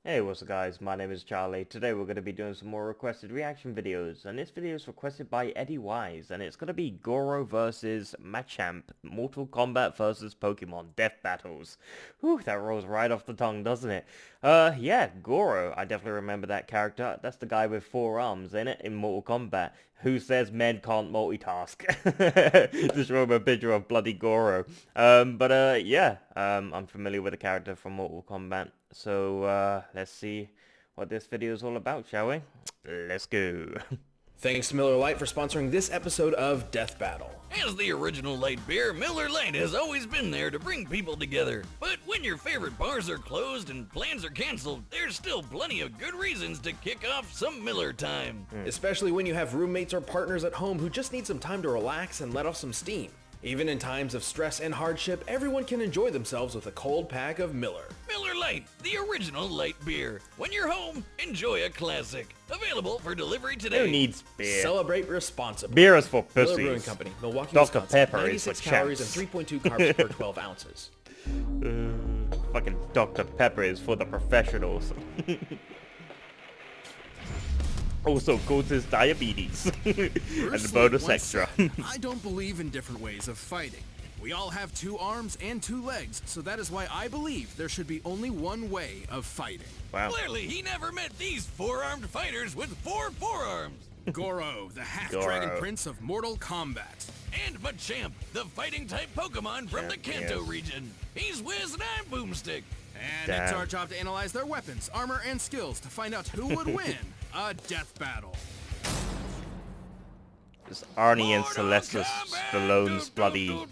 Hey, what's up guys, my name is Charlie. Today we're going to be doing some more requested reaction videos, and this video is requested by Eddie Wise, and it's going to be Goro versus Machamp, Mortal Kombat versus Pokemon, Death Battles. Whew, that rolls right off the tongue, doesn't it? Yeah, Goro, I definitely remember that character. That's the guy with 4 arms in it, in Mortal Kombat. Who says men can't multitask? Just remember a picture of bloody Goro. Yeah, I'm familiar with the character from Mortal Kombat. So, let's see what this video is all about, shall we? Let's go. Thanks to Miller Lite for sponsoring this episode of Death Battle. As the original light beer, Miller Lite has always been there to bring people together. But when your favorite bars are closed and plans are canceled, there's still plenty of good reasons to kick off some Miller time. Especially when you have roommates or partners at home who just need some time to relax and let off some steam. Even in times of stress and hardship, everyone can enjoy themselves with a cold pack of Miller. Miller Lite, the original light beer. When you're home, enjoy a classic. Available for delivery today. Who needs beer? Celebrate responsibly. Beer is for Miller pussies. Brewing Company, Milwaukee, Dr. Wisconsin. Pepper is 96 for calories champs. and 3.2 carbs per 12 ounces. Fucking Dr. Pepper is for the professionals. Also causes diabetes. And the Bruce bonus Lee once extra. said, I don't believe in different ways of fighting. We all have 2 arms and 2 legs, so that is why I believe there should be only one way of fighting. Wow. Clearly, he never met these 4-armed fighters with 4 forearms. Goro, the half-dragon Goro. prince of Mortal Kombat. And Machamp, the fighting-type Pokemon from the Kanto yes. region. He's Wiz and I'm Boomstick. And Damn. it's our job to analyze their weapons, armor, and skills to find out who would win a death battle. It's Arnie and Sylvester Stallone's bloody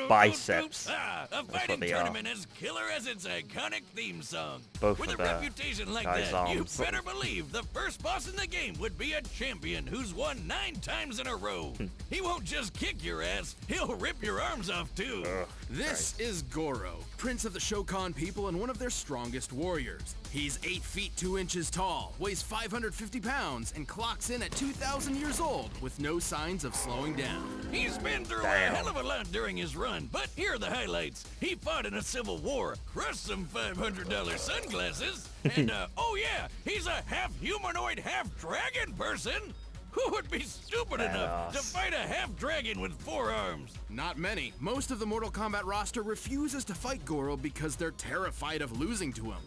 biceps. A what fighting they are. tournament as killer as its iconic theme song. Both With of a the reputation like guys' that, you arms. better believe the first boss in the game would be a champion who's won 9 times in a row. He won't just kick your ass, he'll rip your arms off too. Ugh, This is Goro, prince of the Shokan people and one of their strongest warriors. He's 8 feet 2 inches tall, weighs 550 pounds, and clocks in at 2,000 years old with no signs of slowing down. He's been through Damn. a hell of a lot during his run, but here are the highlights. He fought in a civil war, crushed some $500 sunglasses, and oh yeah, he's a half-humanoid, half-dragon person. Who would be stupid enough to Badass. fight a half-dragon with 4 arms? Not many. Most of the Mortal Kombat roster refuses to fight Goro because they're terrified of losing to him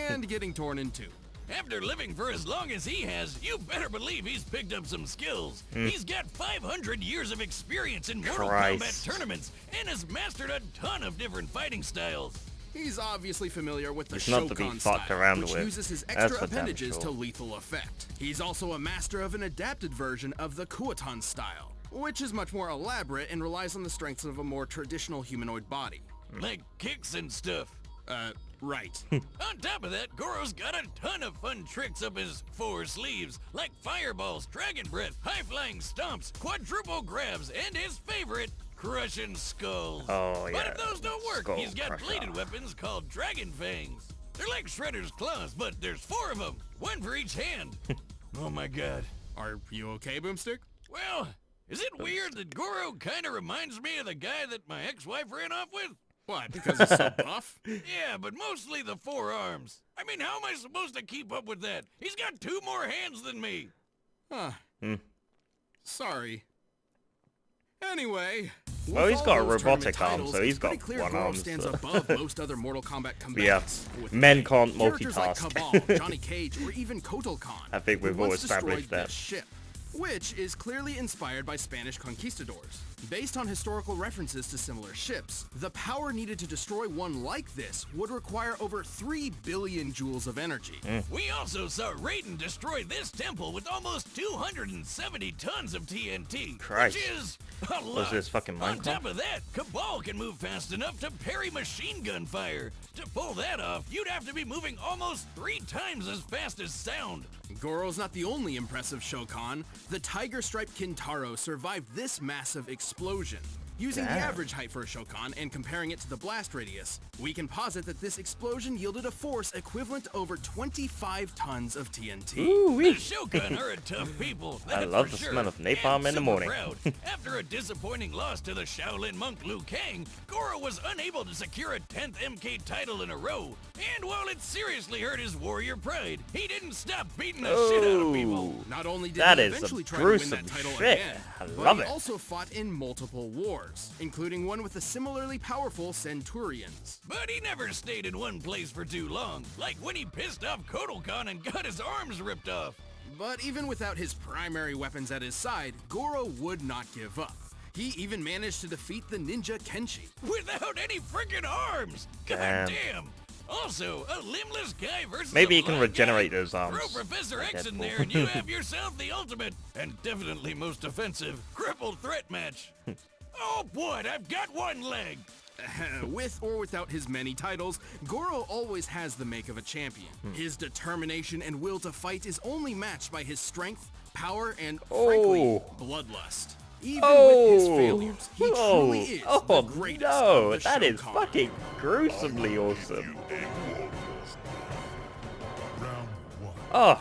and getting torn in two. After living for as long as he has, you better believe he's picked up some skills. He's got 500 years of experience in Mortal Christ. Kombat tournaments and has mastered a ton of different fighting styles. He's obviously familiar with the It's not to be Shokan fucked style, around which with. uses his That's extra for damn appendages to sure. lethal effect. He's also a master of an adapted version of the Kuotan style, which is much more elaborate and relies on the strengths of a more traditional humanoid body. Like kicks and stuff. Right. On top of that, Goro's got a ton of fun tricks up his 4 sleeves, like fireballs, dragon breath, high-flying stomps, quadruple grabs, and his favorite, crushing skulls. Oh, But yeah, if those don't work, skull he's got crusher. bladed weapons called dragon fangs. They're like Shredder's claws, but there's 4 of them, 1 for each hand. Oh my god. Are you okay, Boomstick? Well, is it weird that Goro kinda reminds me of the guy that my ex-wife ran off with? What, because he's so buff? Yeah, but mostly the 4 arms. I mean, how am I supposed to keep up with that? He's got 2 more hands than me. Huh. Hmm. Sorry. Anyway, Well, he's with got all a those robotic tournament arm, titles, so he's it's pretty got clear one Goro arm, stands so- above most other Mortal Kombat Yeah, combatants. With men can't characters like multitask. Cabal, Johnny Cage, or even Kotal Khan. I think who we've all once destroyed established that. this ship, which is clearly inspired by Spanish conquistadors. Based on historical references to similar ships, the power needed to destroy one like this would require over 3 billion joules of energy. We also saw Raiden destroy this temple with almost 270 tons of TNT, Christ. which is a lot. this fucking On Minecraft? top of that, Cabal can move fast enough to parry machine gun fire. To pull that off, you'd have to be moving almost 3 times as fast as sound. Goro's not the only impressive Shokan. The tiger-striped Kintaro survived this massive explosion. Using the Damn. average height for a Shokan and comparing it to the blast radius, we can posit that this explosion yielded a force equivalent to over 25 tons of TNT. The Ooh-wee. Shogun are a tough people. I that's love for the sure. smell of napalm And in the super morning. proud. After a disappointing loss to the Shaolin monk Liu Kang, Goro was unable to secure a 10th MK title in a row. And while it seriously hurt his warrior pride, he didn't stop beating the shit out of people. Oh, Not only did that he is eventually some try to win gruesome that title shit. again, I but love he it. also fought in multiple wars, including one with the similarly powerful Centurions. But he never stayed in one place for too long, like when he pissed off Kodokan and got his arms ripped off. But even without his primary weapons at his side, Goro would not give up. He even managed to defeat the ninja Kenshi. Without any freaking arms! Damn. God damn! Also, a limbless guy versus Maybe a he can blind regenerate guy. those arms. Throw Professor like X in Deadpool. there and you have yourself the ultimate, and definitely most offensive, crippled threat match. Oh boy, I've got one leg! With or without his many titles, Goro always has the make of a champion. His determination and will to fight is only matched by his strength, power, and, frankly, Oh. bloodlust. Even with his Oh, failures, he truly is the greatest no, of the that is Shokan. fucking gruesomely awesome. Oh,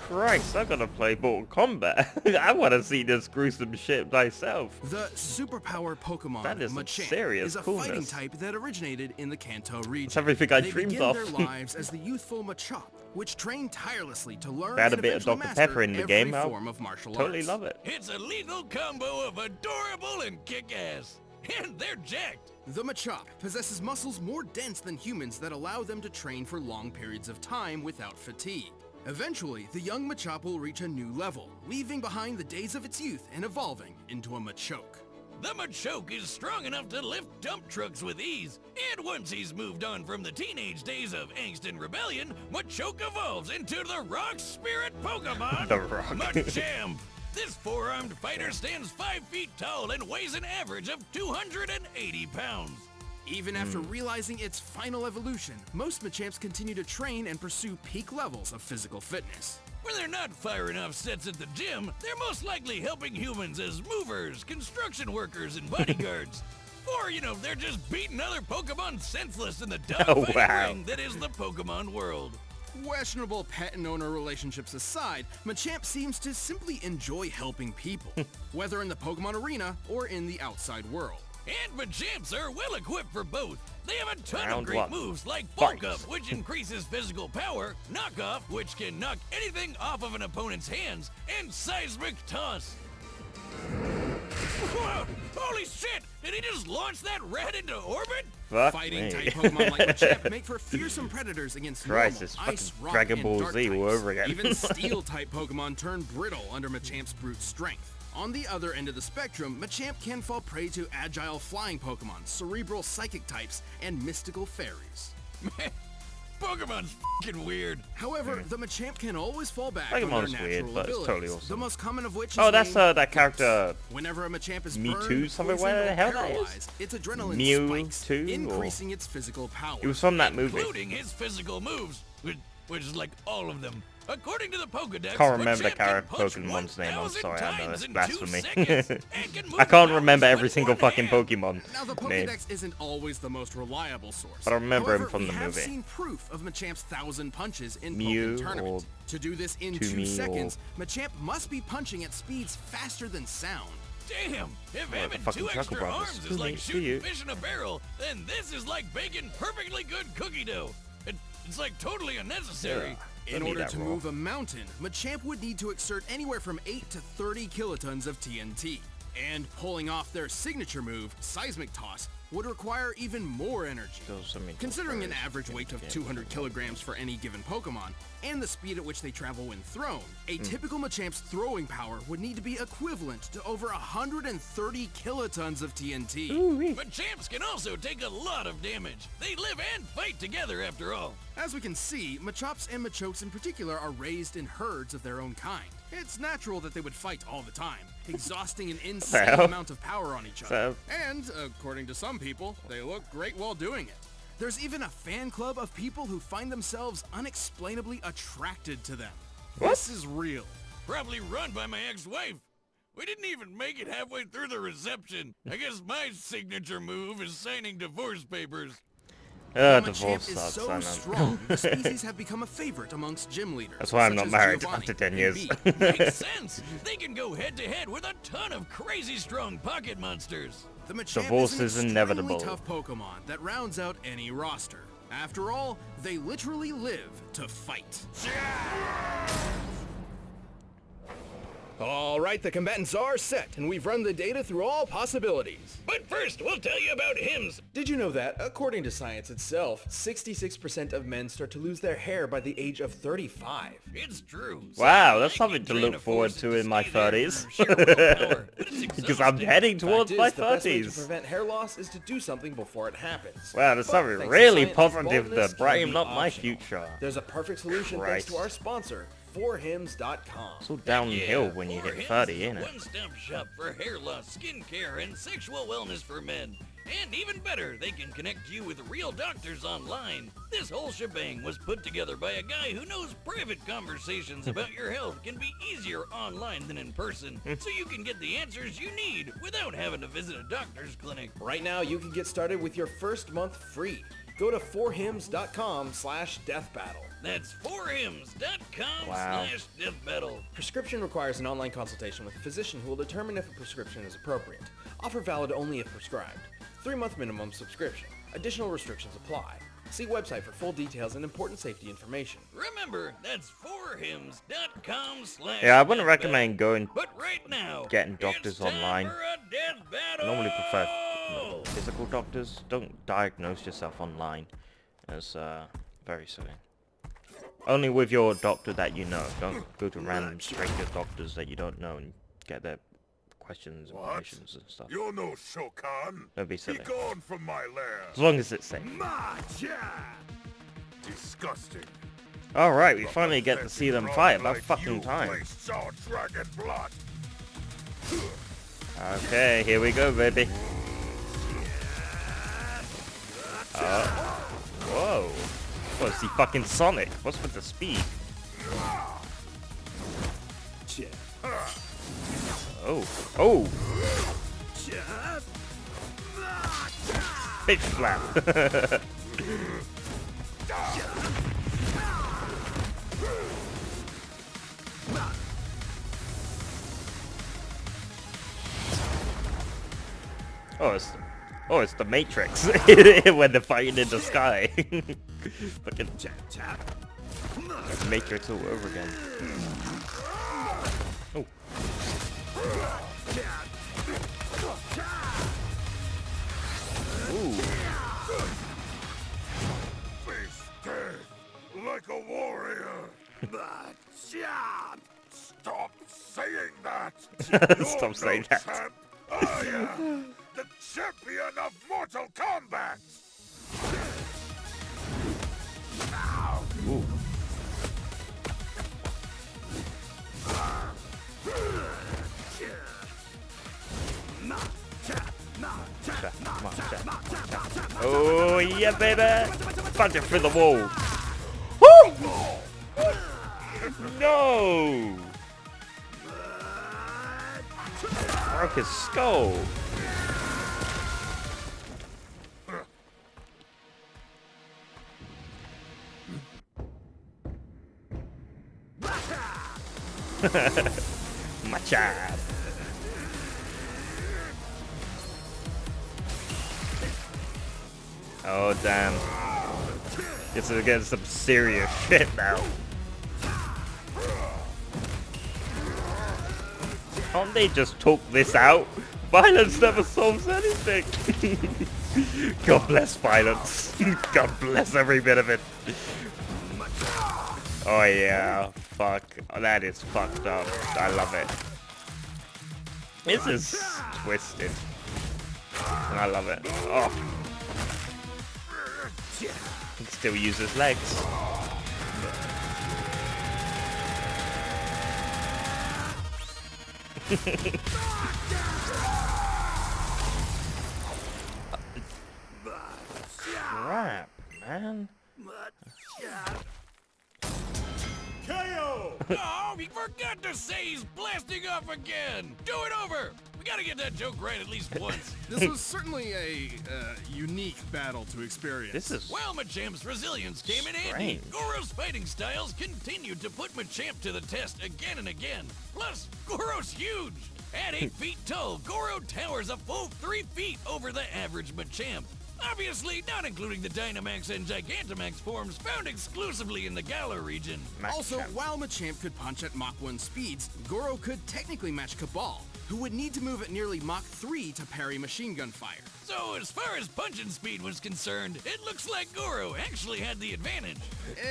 Christ, I'm gonna play Mortal Kombat. I wanna see this gruesome shit myself. The superpower Pokemon That is some Machamp serious is a fighting coolness. type that originated in the Kanto region. It's everything I they dreamed begin of. their lives as the youthful Machamp, which trained tirelessly to learn They had a and bit of eventually Dr. master Pepper in the every game, I'll form of martial totally arts. love it. It's a lethal combo of adorable and kick-ass. And they're jacked. The Machamp possesses muscles more dense than humans that allow them to train for long periods of time without fatigue. Eventually, the young Machamp will reach a new level, leaving behind the days of its youth and evolving into a Machoke. The Machoke is strong enough to lift dump trucks with ease, and once he's moved on from the teenage days of angst and rebellion, Machoke evolves into the rock spirit Pokemon, The Rock. Machamp. This four-armed fighter stands 5 feet tall and weighs an average of 280 pounds. Even after realizing its final evolution, most Machamps continue to train and pursue peak levels of physical fitness. When they're not firing off sets at the gym, they're most likely helping humans as movers, construction workers, and bodyguards. Or, they're just beating other Pokemon senseless in the dogfighting wow. ring that is the Pokemon world. Questionable pet and owner relationships aside, Machamp seems to simply enjoy helping people, whether in the Pokemon arena or in the outside world. And Machamps are well equipped for both. They have a ton Round of great one. moves like Fight. Bulk Up, which increases physical power, Knock Off, which can knock anything off of an opponent's hands, and Seismic Toss. Whoa! Holy shit! Did he just launch that rat into orbit? Fuck Fighting me. type Pokemon like Machamp make for fearsome predators against Christ, normal, it's ice, fucking rock, Dragon and Ball dark Z all types. over again. Even steel type Pokemon turn brittle under Machamp's brute strength. On the other end of the spectrum, Machamp can fall prey to agile flying Pokemon, cerebral psychic types, and mystical fairies. Man, Pokemon's fucking weird. However, the Machamp can always fall back Pokemon's on their weird, natural but it's abilities. totally awesome. The most common of which is Oh, that's named that character. Whenever a Machamp is Me burned, Too, somewhere poisoned, where the or hell that is? paralyzed, its adrenaline Mew spikes, 2, or- increasing its physical power. It was from that movie. Including his physical moves, which is like all of them. According to the Pokedex, Can't remember the Machamp can character punch Pokemon's name, I'm 1,000 sorry, I know times it's in 2 blasphemy. seconds, and can move I can't remember mountains every with single one fucking hand. Pokemon Now, the name. Pokedex isn't always the most reliable source. But I remember him However, from the we have movie. seen proof of Machamp's 1,000 punches in Mew Pokémon Tournament. or To do this in 2 Toomey or- seconds, Machamp must be punching at speeds faster than sound. Damn, if the having fucking 2 Chuckle extra Brothers. arms Who is like made shooting you? fish in a barrel, then this is like baking perfectly good cookie dough. It's like totally unnecessary. Yeah. In Don't need order that to raw. move a mountain, Machamp would need to exert anywhere from 8 to 30 kilotons of TNT. And pulling off their signature move, Seismic Toss, would require even more energy. Those, I mean, Considering an those average weight of games 200 kilograms for any given Pokemon, and the speed at which they travel when thrown, a typical Machamp's throwing power would need to be equivalent to over 130 kilotons of TNT. Ooh-wee. Machamps can also take a lot of damage. They live and fight together after all. As we can see, Machamps and Machokes in particular are raised in herds of their own kind. It's natural that they would fight all the time, exhausting an insane Well. amount of power on each other. So- And, according to some people, they look great while doing it. There's even a fan club of people who find themselves unexplainably attracted to them. What? This is real. Probably run by my ex-wife. We didn't even make it halfway through the reception. I guess my signature move is signing divorce papers. Machamp Divorce is sucks, so I know. strong, the species have become a favorite amongst gym leaders. That's why I'm such not as married Giovanni after 10 and years. B. Makes sense. They can go head-to-head with a ton of crazy strong pocket monsters. The Machamp Divorce is is an inevitable. extremely tough Pokemon that rounds out any roster. After all, they literally live to fight. Alright, the combatants are set, and we've run the data through all possibilities. But first, we'll tell you about hymns. Did you know that, according to science itself, 66% of men start to lose their hair by the age of 35? It's true. Wow, Some that's like something you to train look a forward force to in my stay there 30s. for sheer willpower, but it's Because I'm exhausting. heading towards Fact my is, the best way to 30s. prevent hair loss is to do something before it happens. Wow, there's But something thanks to really science, positive baldness that can brighten be up my optional. future. There's a perfect solution thanks to Christ. our sponsor, forhims.com. It's all downhill Yeah, when you hit 4Hims 30, is ain't a it? one-stop shop for hair loss, skin care, and sexual wellness for men. And even better, they can connect you with real doctors online. This whole shebang was put together by a guy who knows private conversations about your health can be easier online than in person, so you can get the answers you need without having to visit a doctor's clinic. Right now, you can get started with your first month free. Go to forhims.com/deathbattle. That's forhims.com Wow. /deathbattle. Prescription requires an online consultation with a physician who will determine if a prescription is appropriate. Offer valid only if prescribed. 3-month minimum subscription. Additional restrictions apply. See website for full details and important safety information. Remember, that's forhims.com Yeah, I wouldn't recommend going But right now, getting doctors it's time online. for a death battle. Normally prefer physical doctors. Don't diagnose yourself online. As very silly. Only with your doctor that you know. Don't go to random stranger doctors that you don't know and get their questions and questions and stuff. You're no Shokan. Don't be Be silly. gone from my lair. As long as it's safe. Disgusting. Alright, we finally get to see them fight. About fucking time. Wastes our dragon blood. Okay, here we go, baby. Whoa. Oh, see fucking Sonic. What's with the speed? Oh. Oh. Bitch slap. it's the Matrix when they're fighting in the sky. Fucking Matrix all over again. Oh. Ooh. Face dead like a warrior. Machamp! Stop saying that. Stop You're saying no that. Champ. I am the champion of Mortal Kombat. Ooh. Oh yeah, baby! Punch it through the wall. Woo! No! Broke his skull. Machamp. Oh damn. This is against some serious shit now. Can't they just talk this out? Violence never solves anything. God bless violence. God bless every bit of it. Oh yeah, fuck. That is fucked up. I love it. This is twisted. I love it. Oh. He can still use his legs. Crap, man. Oh, for Forgot to say he's blasting off again! Do it over! We gotta get that joke right at least once. This was certainly a unique battle to experience. This is Well, Machamp's resilience came in handy. strange. Goro's fighting styles continued to put Machamp to the test again and again. Plus, Goro's huge. At 8 feet tall, Goro towers a full 3 feet over the average Machamp. Obviously, not including the Dynamax and Gigantamax forms found exclusively in the Galar region. Also, Machamp. while Machamp could punch at Mach 1 speeds, Goro could technically match Cabal, who would need to move at nearly Mach 3 to parry machine gun fire. So, as far as punching speed was concerned, it looks like Goro actually had the advantage.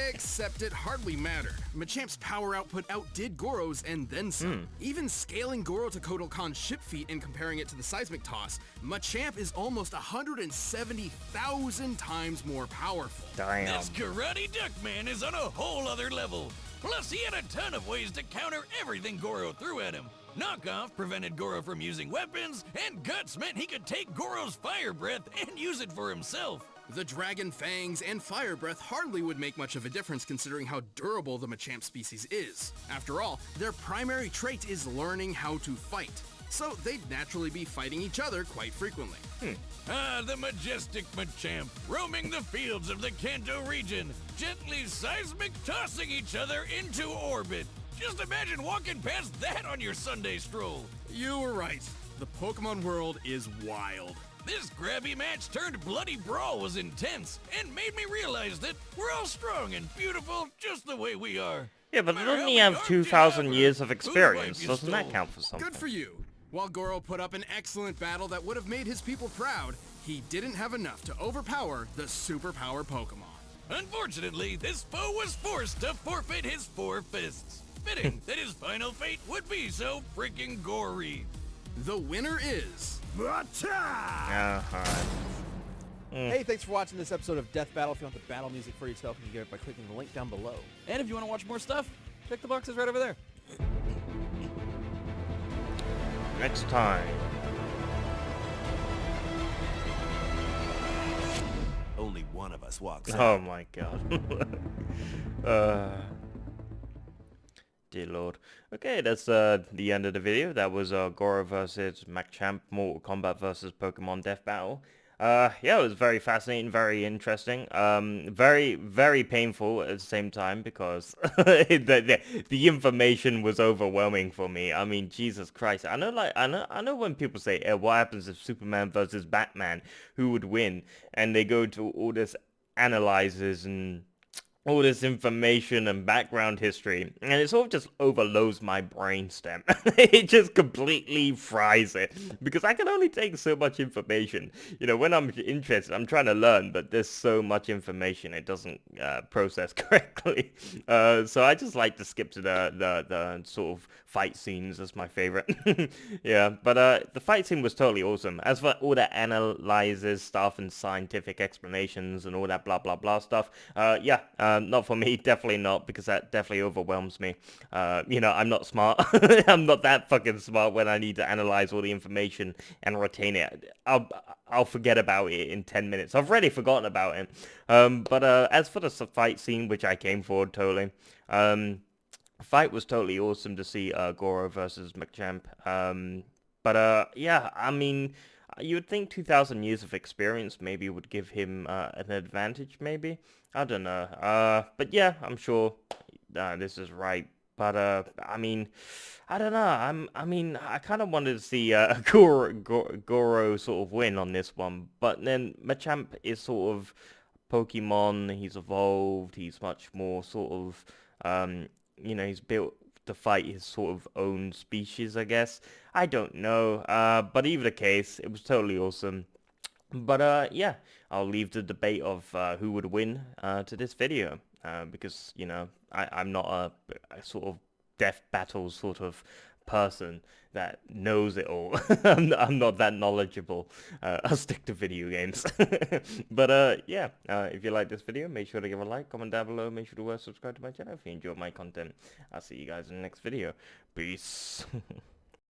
Except it hardly mattered. Machamp's power output outdid Goro's and then some. Even scaling Goro to Kotal Khan's ship feet and comparing it to the seismic toss, Machamp is almost 170,000 times more powerful. Damn. This Karate Duck Man is on a whole other level. Plus, he had a ton of ways to counter everything Goro threw at him. Knockoff prevented Goro from using weapons, and Guts meant he could take Goro's fire breath and use it for himself. The Dragon Fangs and Fire Breath hardly would make much of a difference considering how durable the Machamp species is. After all, their primary trait is learning how to fight, so they'd naturally be fighting each other quite frequently. The majestic Machamp, roaming the fields of the Kanto region, gently seismic tossing each other into orbit. Just imagine walking past that on your Sunday stroll. You were right. The Pokemon world is wild. This grabby match turned bloody brawl was intense and made me realize that we're all strong and beautiful just the way we are. Yeah, but No matter doesn't how he many have arms you 2,000 have or years of whose experience? wife you Doesn't that stole. count for something? Good for you. While Goro put up an excellent battle that would have made his people proud, he didn't have enough to overpower the superpower Pokemon. Unfortunately, this foe was forced to forfeit his 4 fists. Fitting that his final fate would be so freaking gory. The winner is... Uh-huh. Hey, thanks for watching this episode of Death Battle. If you want the battle music for yourself, you can get it by clicking the link down below. And if you want to watch more stuff, check the boxes right over there. Next time. Only one of us walks out. Oh my god. Dear lord. Okay, that's the end of the video. That was Goro versus Machamp, Mortal Kombat versus Pokemon Death Battle. Yeah, it was very fascinating, very interesting, very, very painful at the same time because the information was overwhelming for me. I mean, Jesus Christ. I know when people say, what happens if Superman versus Batman, who would win? And they go to all this analyzes and all this information and background history, and it sort of just overloads my brainstem. It just completely fries it, because I can only take so much information. You know, when I'm interested, I'm trying to learn, but there's so much information, it doesn't process correctly. So I just like to skip to the sort of fight scenes. That's my favorite. Yeah, but the fight scene was totally awesome. As for all the analyzes stuff and scientific explanations and all that blah blah blah stuff, yeah, not for me, definitely not, because that definitely overwhelms me. You know, I'm not smart. I'm not that fucking smart when I need to analyze all the information and retain it. I'll forget about it in 10 minutes. I've already forgotten about it. But as for the fight scene, which I came for totally, fight was totally awesome to see Goro versus Machamp. But yeah, I mean, you would think 2,000 years of experience maybe would give him an advantage, maybe. I don't know. But yeah, I'm sure this is right. But I mean, I don't know. I mean, I kind of wanted to see Goro sort of win on this one. But then Machamp is sort of Pokemon. He's evolved. He's much more sort of, you know, he's built to fight his sort of own species, I guess. I don't know. But either the case, it was totally awesome. But yeah, I'll leave the debate of who would win to this video. Because, you know, I'm not a sort of death battle sort of person that knows it all. I'm not that knowledgeable. I'll stick to video games. But yeah, if you like this video, make sure to give a like, comment down below, make sure to subscribe to my channel if you enjoy my content. I'll see you guys in the next video. Peace.